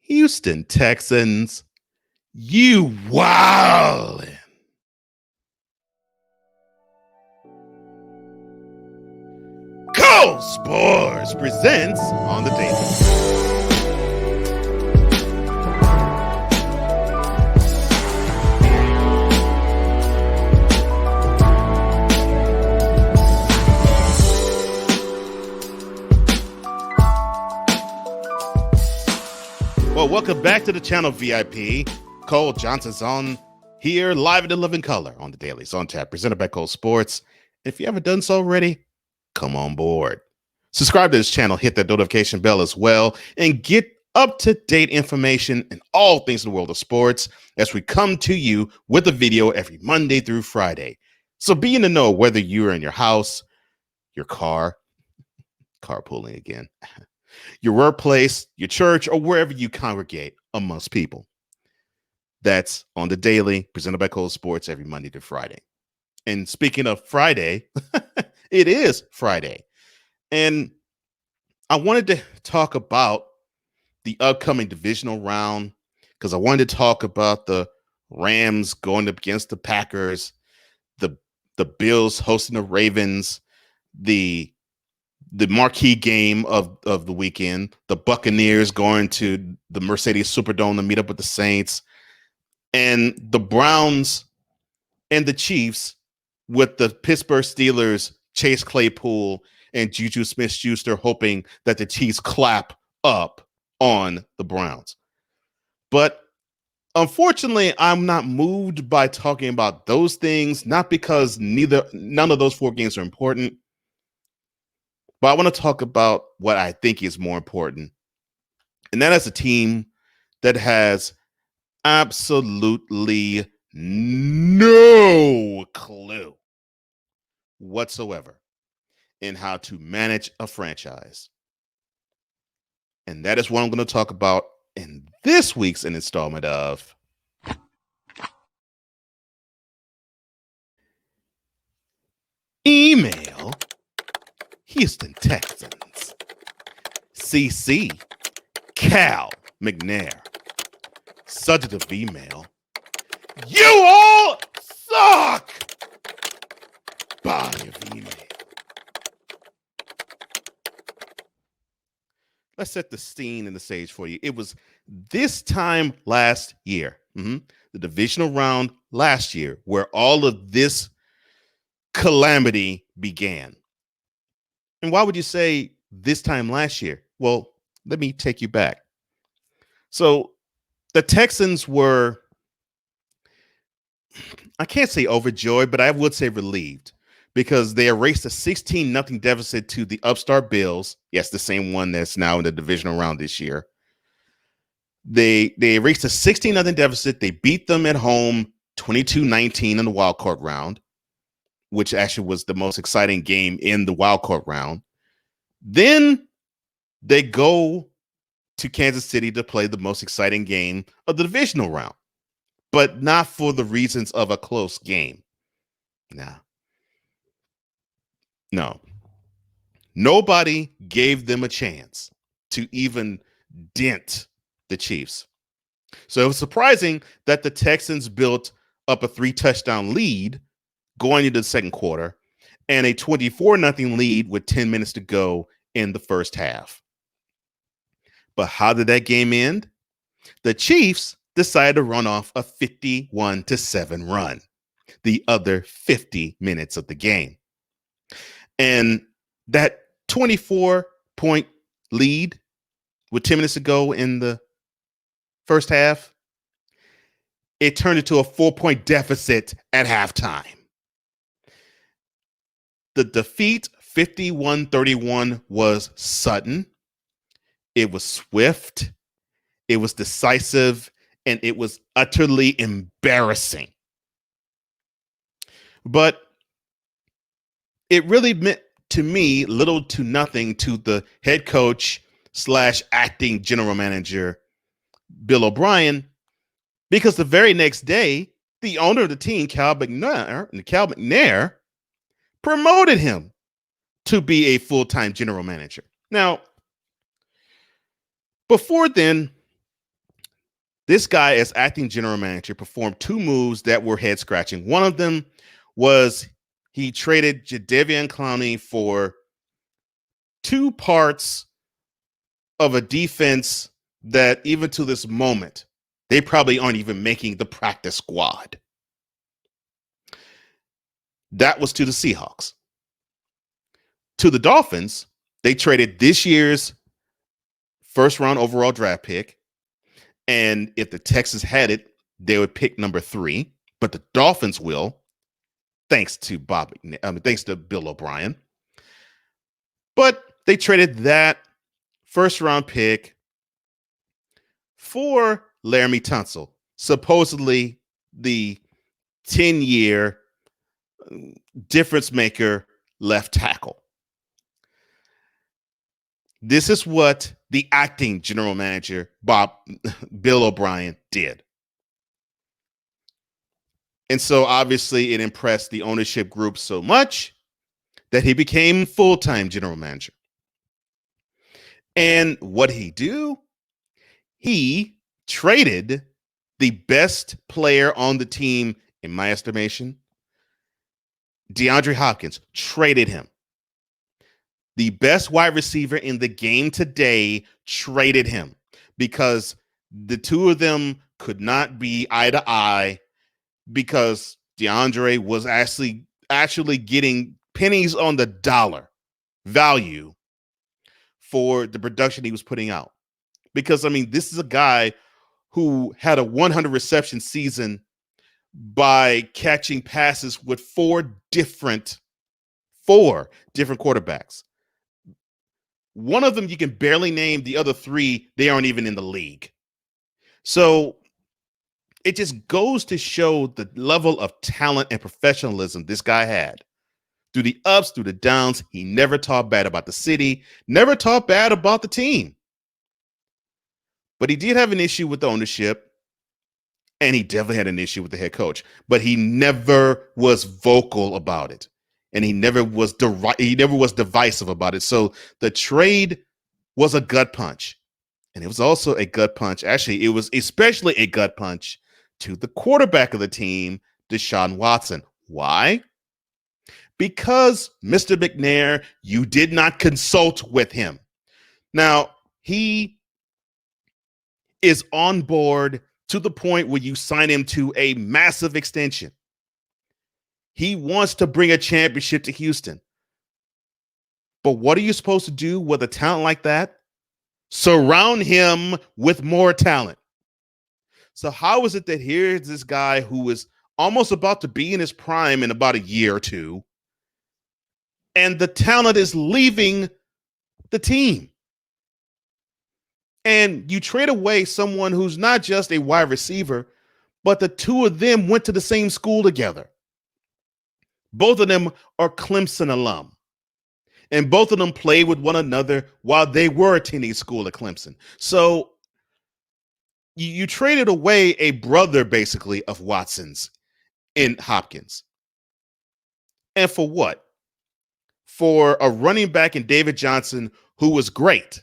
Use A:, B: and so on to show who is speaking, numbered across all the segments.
A: Houston Texans, you wildin'. Cole Sports presents on the Daily. Well, welcome back to the channel, VIP. Cole Johnson's on here, live in the living color on the Daily. It's on tap, presented by Cole Sports. If you haven't done so already, come on board. Subscribe to this channel, hit that notification bell as well, and get up-to-date information in all things in the world of sports as we come to you with a video every Monday through Friday. So be in the know whether you're in your house, your car, carpooling again, your workplace, your church, or wherever you congregate amongst people. That's on the Daily, presented by Cole Sports every Monday to Friday. And speaking of Friday, it is Friday. And I wanted to talk about the upcoming divisional round because I wanted to talk about the Rams going up against the Packers, the Bills hosting the Ravens, the marquee game of the weekend, the Buccaneers going to the Mercedes Superdome to meet up with the Saints, and the Browns and the Chiefs with the Pittsburgh Steelers, Chase Claypool, and Juju Smith-Schuster hoping that the Chiefs clap up on the Browns. But unfortunately, I'm not moved by talking about those things, not because none of those four games are important, but I want to talk about what I think is more important. And that is a team that has absolutely no clue whatsoever in how to manage a franchise. And that is what I'm going to talk about in this week's installment of Email Houston Texans. CC Cal McNair. Subject of email: you all suck! Body of email. Let's set the scene and the stage for you. It was this time last year, the divisional round last year, where all of this calamity began. And why would you say this time last year? Well, let me take you back. So the Texans were, I can't say overjoyed, but I would say relieved because they erased a 16-0 deficit to the upstart Bills. Yes, the same one that's now in the divisional round this year. They erased a 16-0 deficit. They beat them at home 22-19 in the wild card round, which actually was the most exciting game in the wild card round. Then they go to Kansas City to play the most exciting game of the divisional round, but not for the reasons of a close game. No. Nobody gave them a chance to even dent the Chiefs. So it was surprising that the Texans built up a 3-touchdown lead going into the second quarter and a 24-0 lead with 10 minutes to go in the first half. But how did that game end? The Chiefs decided to run off a 51-7 run the other 50 minutes of the game. And that 24-point lead with 10 minutes to go in the first half, it turned into a 4-point deficit at halftime. The defeat, 51-31, was sudden. It was swift. It was decisive. And it was utterly embarrassing. But it really meant to me little to nothing to the head coach / acting general manager, Bill O'Brien, because the very next day, the owner of the team, Cal McNair, promoted him to be a full-time general manager. Now, before then, This guy, as acting general manager, performed two moves that were head scratching. One of them was he traded Jadeveon Clowney for two parts of a defense that, even to this moment, they probably aren't even making the practice squad. That was to the Seahawks. To the Dolphins, they traded this year's first round overall draft pick. And if the Texans had it, they would pick number 3. But the Dolphins will, thanks to Bill O'Brien. But they traded that first round pick for Laramie Tunsil, supposedly the 10-year difference maker left tackle. This is what the acting general manager, Bill O'Brien, did. And so obviously it impressed the ownership group so much that he became full-time general manager. And what did he do? He traded the best player on the team, in my estimation, DeAndre Hopkins, traded him. The best wide receiver in the game today traded him because the two of them could not be eye to eye because DeAndre was actually getting pennies on the dollar value for the production he was putting out. Because, I mean, this is a guy who had a 100 reception season by catching passes with four different quarterbacks. One of them you can barely name. The other 3, they aren't even in the league. So it just goes to show the level of talent and professionalism this guy had. Through the ups, through the downs, he never talked bad about the city, never talked bad about the team. But he did have an issue with the ownership, and he definitely had an issue with the head coach. But he never was vocal about it. And he never was divisive about it. So the trade was a gut punch. And it was also a gut punch. Actually, it was especially a gut punch to the quarterback of the team, Deshaun Watson. Why? Because, Mr. McNair, you did not consult with him. Now, he is on board to the point where you sign him to a massive extension. He wants to bring a championship to Houston. But what are you supposed to do with a talent like that? Surround him with more talent. So how is it that here's this guy who is almost about to be in his prime in about a year or two, and the talent is leaving the team? And you trade away someone who's not just a wide receiver, but the two of them went to the same school together. Both of them are Clemson alum. And both of them played with one another while they were attending school at Clemson. So you traded away a brother, basically, of Watson's in Hopkins. And for what? For a running back in David Johnson who was great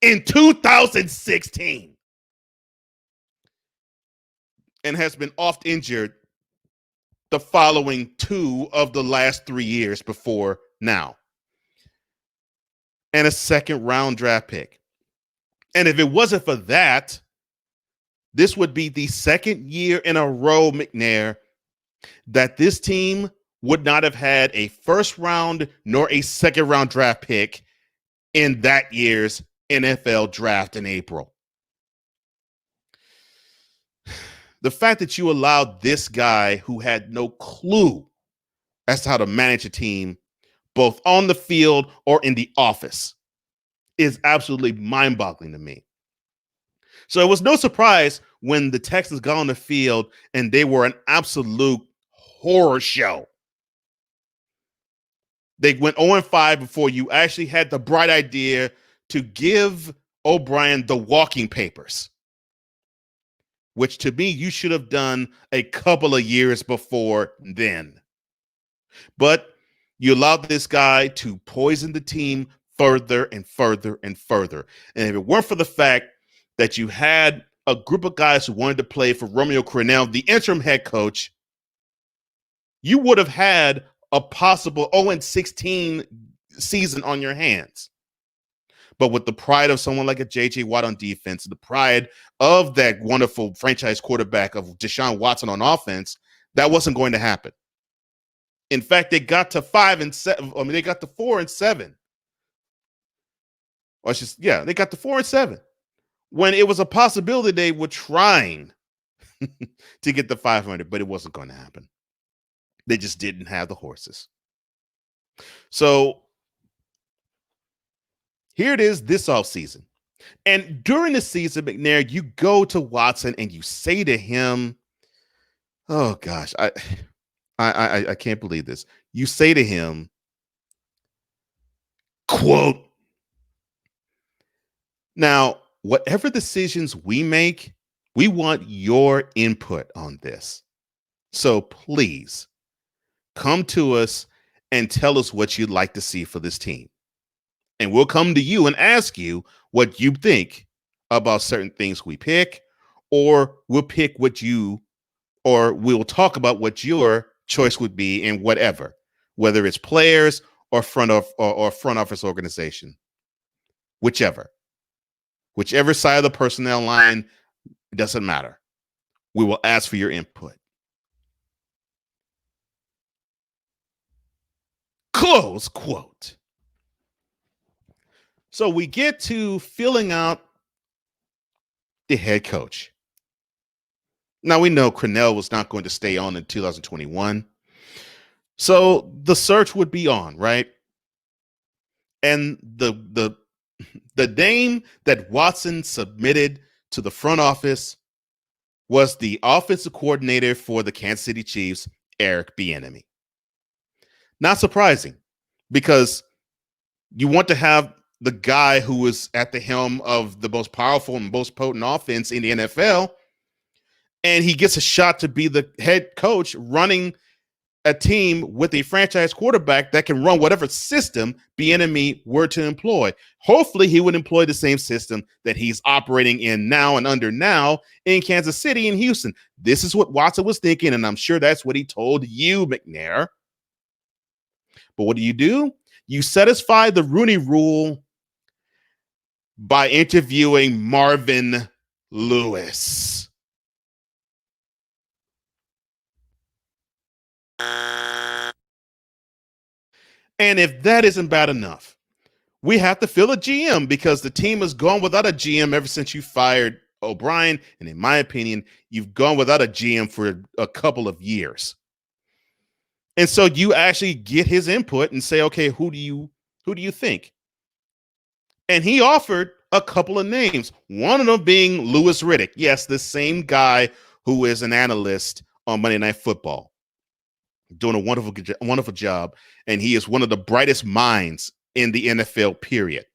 A: in 2016 and has been oft injured the following 2 of the last 3 years before now. And a second round draft pick. And if it wasn't for that, this would be the second year in a row, McNair, that this team would not have had a first round nor a second round draft pick in that year's NFL draft in April. The fact that you allowed this guy who had no clue as to how to manage a team, both on the field or in the office, is absolutely mind-boggling to me. So it was no surprise when the Texans got on the field and they were an absolute horror show. They went 0-5 before you actually had the bright idea to give O'Brien the walking papers, which to me you should have done a couple of years before then. But you allowed this guy to poison the team further and further and further. And if it weren't for the fact that you had a group of guys who wanted to play for Romeo Crennel, the interim head coach, you would have had a possible 0-16 season on your hands. But with the pride of someone like a J.J. Watt on defense, the pride of that wonderful franchise quarterback of Deshaun Watson on offense, that wasn't going to happen. In fact, they got to 5-7. I mean, they got to 4-7. Or they got to 4-7 when it was a possibility they were trying to get to 500, but it wasn't going to happen. They just didn't have the horses. So here it is this offseason. And during the season, McNair, you go to Watson and you say to him, oh gosh, I can't believe this. You say to him, quote, now, whatever decisions we make, we want your input on this. So please come to us and tell us what you'd like to see for this team. And we'll come to you and ask you what you think about certain things we pick, or we'll pick or we'll talk about what your choice would be in whatever, whether it's players or front office organization, whichever side of the personnel line, it doesn't matter. We will ask for your input. Close quote. So we get to filling out the head coach. Now we know Crennel was not going to stay on in 2021. So the search would be on, right? And the name that Watson submitted to the front office was the offensive coordinator for the Kansas City Chiefs, Eric Bienemy. Not surprising, because you want to have the guy who is at the helm of the most powerful and most potent offense in the NFL, and he gets a shot to be the head coach running a team with a franchise quarterback that can run whatever system Bienemy were to employ. Hopefully, he would employ the same system that he's operating in now and under now in Kansas City and Houston. This is what Watson was thinking, and I'm sure that's what he told you, McNair. But what do? You satisfy the Rooney Rule by interviewing Marvin Lewis. And if that isn't bad enough, we have to fill a GM, because the team has gone without a GM ever since you fired O'Brien. And in my opinion, you've gone without a GM for a couple of years. And so you actually get his input and say, okay, who do you think? And he offered a couple of names, one of them being Louis Riddick. Yes, the same guy who is an analyst on Monday Night Football, doing a wonderful job. And he is one of the brightest minds in the NFL, period.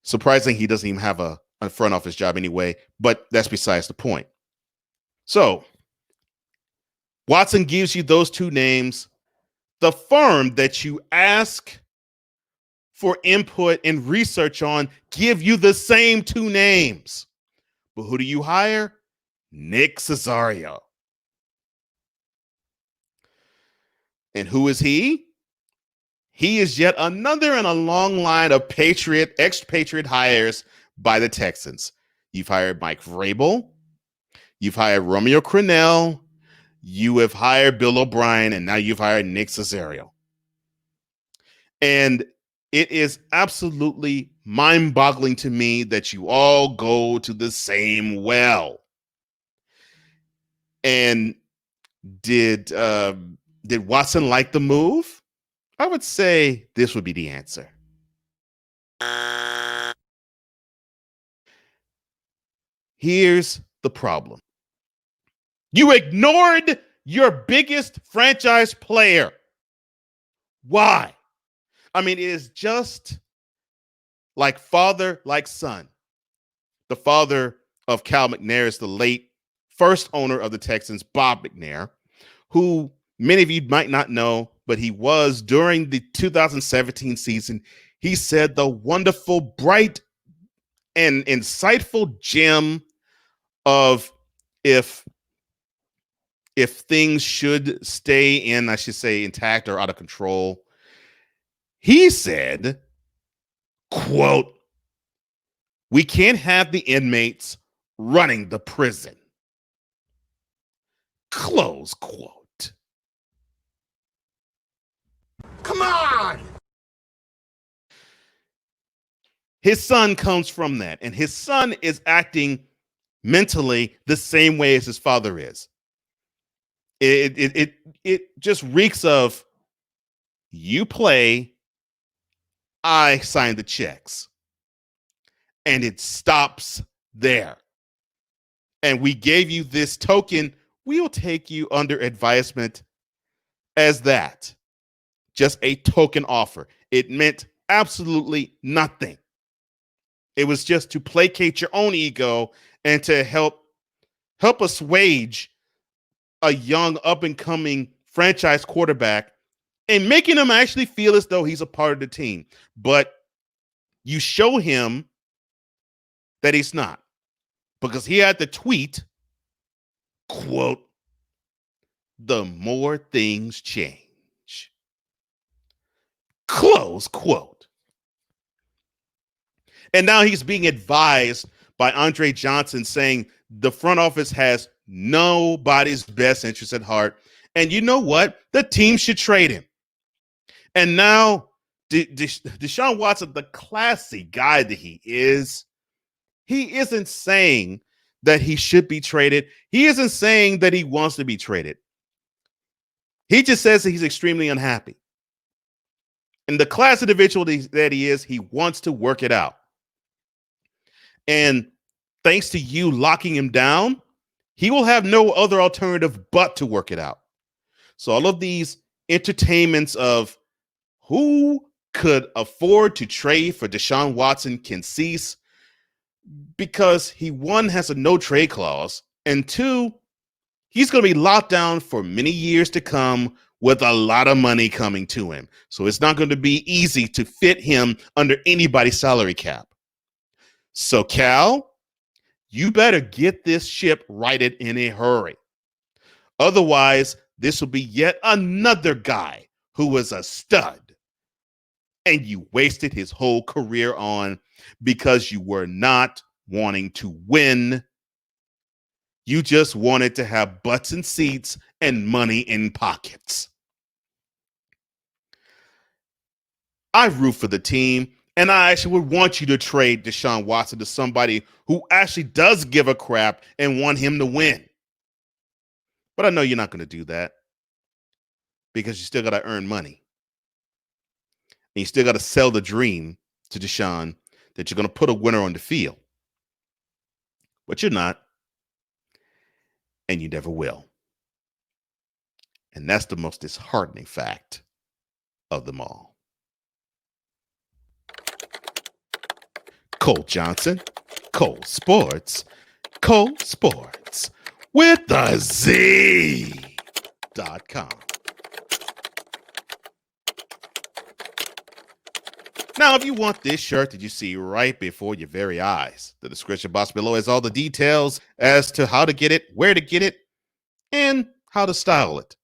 A: Surprising he doesn't even have a front office job anyway, but that's besides the point. So Watson gives you those two names. The firm that you ask for input and research on give you the same two names. But who do you hire? Nick Cesario. And who is he? He is yet another in a long line of ex-Patriot hires by the Texans. You've hired Mike Vrabel. You've hired Romeo Crennel. You have hired Bill O'Brien, and now you've hired Nick Cesario. And it is absolutely mind-boggling to me that you all go to the same well. And did Watson like the move? I would say this would be the answer. Here's the problem. You ignored your biggest franchise player. Why? I mean, it is just like father, like son. The father of Cal McNair is the late first owner of the Texans, Bob McNair, who many of you might not know, but he was, during the 2017 season, he said the wonderful, bright, and insightful gem of if things should stay in, I should say, intact or out of control. He said, quote, "We can't have the inmates running the prison." Close quote. Come on! His son comes from that, and his son is acting mentally the same way as his father is. It just reeks of, you play, I sign the checks. And it stops there. And we gave you this token. We'll take you under advisement as that. Just a token offer. It meant absolutely nothing. It was just to placate your own ego and to help assuage a young up-and-coming franchise quarterback and making him actually feel as though he's a part of the team. But you show him that he's not, because he had to tweet, quote, "The more things change." Close quote. And now he's being advised by Andre Johnson, saying the front office has nobody's best interest at heart. And you know what? The team should trade him. And now Deshaun Watson, the classy guy that he isn't saying that he should be traded. He isn't saying that he wants to be traded. He just says that he's extremely unhappy. And the class of individual that he is, he wants to work it out. And thanks to you locking him down, he will have no other alternative but to work it out. So all of these entertainments of who could afford to trade for Deshaun Watson can cease, because he, one, has a no trade clause, and two, he's going to be locked down for many years to come with a lot of money coming to him. So it's not going to be easy to fit him under anybody's salary cap. So Cal, you better get this ship righted in a hurry. Otherwise, this will be yet another guy who was a stud and you wasted his whole career on because you were not wanting to win. You just wanted to have butts in seats and money in pockets. I root for the team, and I actually would want you to trade Deshaun Watson to somebody who actually does give a crap and want him to win. But I know you're not going to do that, because you still got to earn money. And you still got to sell the dream to Deshaun that you're going to put a winner on the field. But you're not. And you never will. And that's the most disheartening fact of them all. Cole Johnson, Cole Sports with the Z.com. Now, if you want this shirt that you see right before your very eyes, the description box below has all the details as to how to get it, where to get it, and how to style it.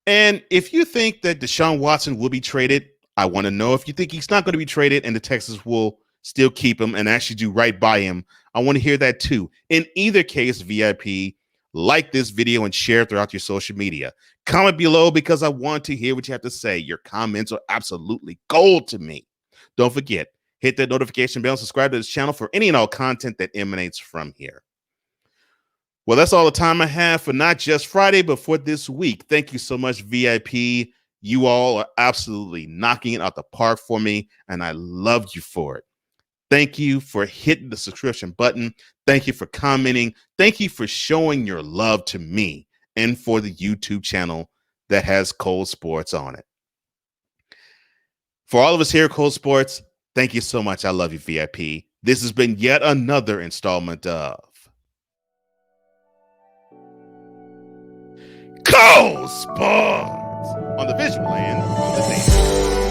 A: And if you think that Deshaun Watson will be traded, I want to know if you think he's not going to be traded and the Texans will still keep him and actually do right by him. I want to hear that too. In either case, VIP, like this video and share throughout your social media. Comment below, because I want to hear what you have to say. Your comments are absolutely gold to me. Don't forget, hit that notification bell and subscribe to this channel for any and all content that emanates from here. Well, that's all the time I have for not just Friday, but for this week. Thank you so much, VIP. You all are absolutely knocking it out the park for me, and I love you for it. Thank you for hitting the subscription button. Thank you for commenting. Thank you for showing your love to me and for the YouTube channel that has Cole Sports on it. For all of us here at Cole Sports, thank you so much. I love you, VIP. This has been yet another installment of Cole Sports on the visual and on the data.